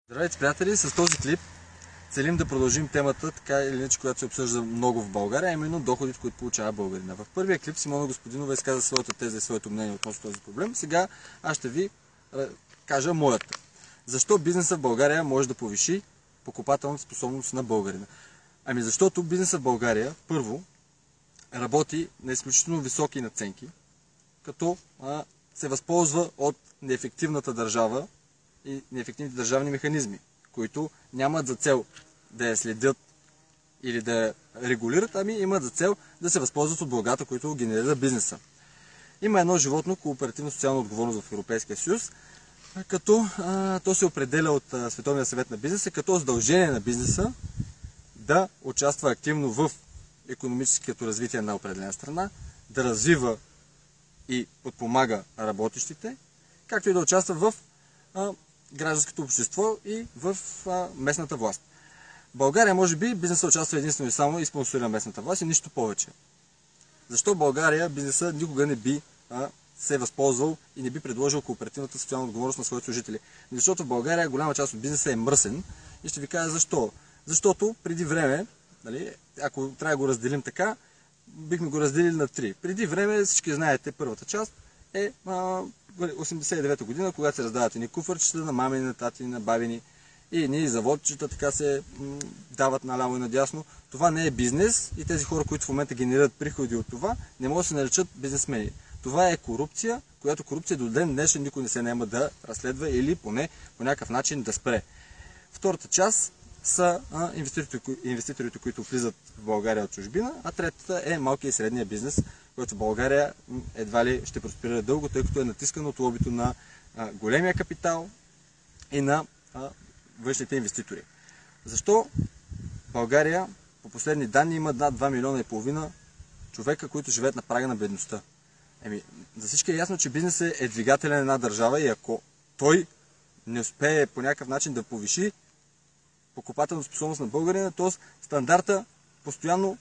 Здравейте, приятели! С този клип целим да продължим темата, така или иначе, която се обсъжда много в България, а именно доходите, които получава българина. В първия клип Симона Господинова изказа своята теза и своето мнение относно този проблем. Сега аз ще ви кажа моята. Защо бизнесът в България може да повиши покупателната способност на българина? Ами защото бизнесът в България, първо, работи на изключително високи надценки, като се възползва от неефективната държава и неефективните държавни механизми, които нямат за цел да я следят или да я регулират, ами имат за цел да се възползват от благата, които генерира бизнеса. Има едно животно, кооперативна социална отговорност в Европейския съюз, като то се определя от Световния съвет на бизнеса, като задължение на бизнеса да участва активно в икономическото развитие на определена страна, да развива и подпомага работещите, както и да участва в гражданското общество и в местната власт. В България, може би, бизнесът участва единствено и само и спонсорира местната власт и нищо повече. Защо в България бизнесът никога не би се е възползвал и не би предложил кооперативната социална отговорност на своите служители? Защото в България голяма част от бизнеса е мръсен и ще ви кажа защо. Защото преди време, ако трябва да го разделим така, бихме го разделили на три. Преди време, всички знаете, първата част е 89-та година, когато се раздават едни куфарчета на мамини, на тати, на бабини и едни заводчета, така се дават наляво и надясно. Това не е бизнес и тези хора, които в момента генерират приходи от това, не могат да се наречат бизнесмени. Това е корупция, която корупция до ден днешен никой не се наема да разследва или поне по някакъв начин да спре. Втората част са инвеститорите, които влизат в България от чужбина, а третата е малкия и средния бизнес, който в България едва ли ще просперира дълго, тъй като е натискан от лобито на големия капитал и на външните инвеститори. Защо България по последни данни има над 2,5 милиона човека, които живеят на прага на бедността? За всички е ясно, че бизнесът е двигателен на една държава и ако той не успее по някакъв начин да повиши покупателна способност на българина, т.е. стандарта постоянно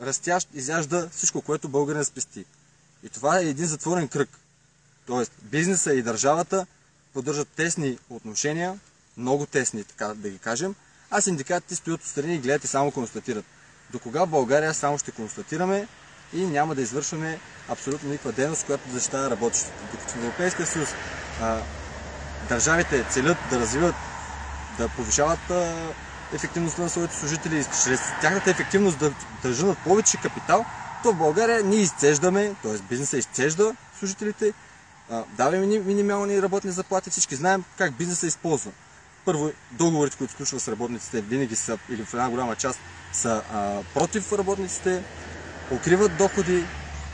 растящ изяжда всичко, което българина спести. И това е един затворен кръг. Тоест, бизнеса и държавата поддържат тесни отношения, много тесни, така да ги кажем, а синдикатите стоят отстрани и гледат и само констатират. До кога в България само ще констатираме и няма да извършваме абсолютно никаква дейност, която да защитава работещите. Докато в Европейския съюз държавите целят да развиват, да повишават ефективността на своите служители и чрез тяхната ефективност да държат повече капитал, то в България ние изцеждаме, т.е. бизнесът изцежда служителите, даваме минимални работни заплати, всички знаем как бизнесът използва. Първо, договорите, които сключва с работниците, винаги са, или в една голяма част, са против работниците, укриват доходи,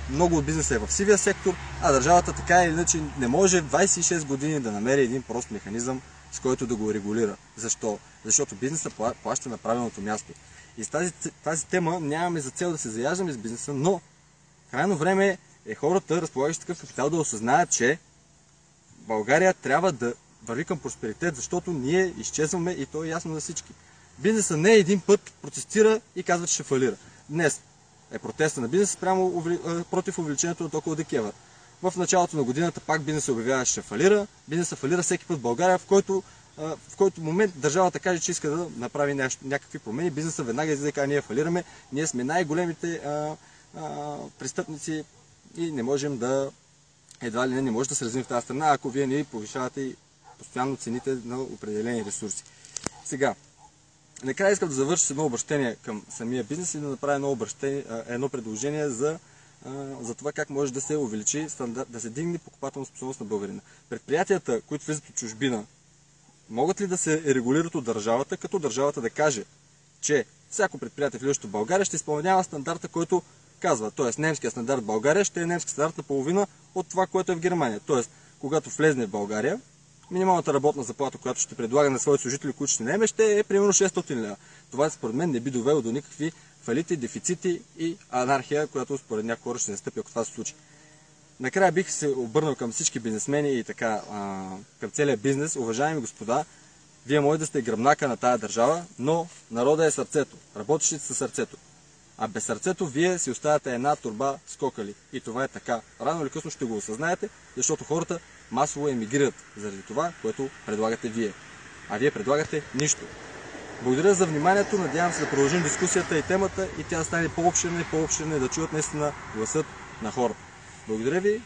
много от бизнеса е в сивия сектор, а държавата така или иначе не може 26 години да намери един прост механизъм, с който да го регулира. Защо? Защото бизнесът плаща на правилното място. И с тази тема нямаме за цел да се заяждаме с бизнеса, но крайно време е хората, разполагащи такъв капитал, да осъзнаят, че България трябва да върви към просперитет, защото ние изчезваме и то е ясно на всички. Бизнесът не един път протестира и казва, че ще фалира. Днес е протеста на бизнеса против увеличението на тока от ДКЕВР. В началото на годината пак бизнесът обявява, че ще фалира. Бизнесът фалира всеки път в България, в който момент държавата каже, че иска да направи някакви промени. Бизнесът веднага излезе и казва, ние фалираме, ние сме най-големите престъпници и не можем да, едва ли не може да се развим в тази страна, ако вие не повишавате и постоянно цените на определени ресурси. Сега, накрая искам да завърша с едно обращение към самия бизнес и да направя едно предложение за това как може да се увеличи да се дигне покупателна способност на българина. Предприятията, които влизат от чужбина, могат ли да се регулират от държавата, като държавата да каже, че всяко предприятие, влизащо в България, ще изпълнява стандарта, който казва. Т.е. немския стандарт в България ще е немски стандарт на половина от това, което е в Германия. Т.е. когато влезне в България, минималната работна заплата, която ще предлага на своите служители, които ще наеме, ще е примерно 600 лева. Това според мен не би довело до никакви фалити, дефицити и анархия, която според някои хора ще настъпи, ако това се случи. Накрая бих се обърнал към всички бизнесмени и така към целия бизнес. Уважаеми господа, вие може да сте гръбнака на тая държава, но народа е сърцето, работещите са сърцето. А без сърцето вие си оставяте една торба скокали. И това е така. Рано или късно ще го осъзнаете, защото хората масово емигрират заради това, което предлагате вие. а вие предлагате нищо. Благодаря за вниманието, надявам се да продължим дискусията и темата и тя да стане по-обширна и да чуят наистина гласът на хората. Благодаря ви.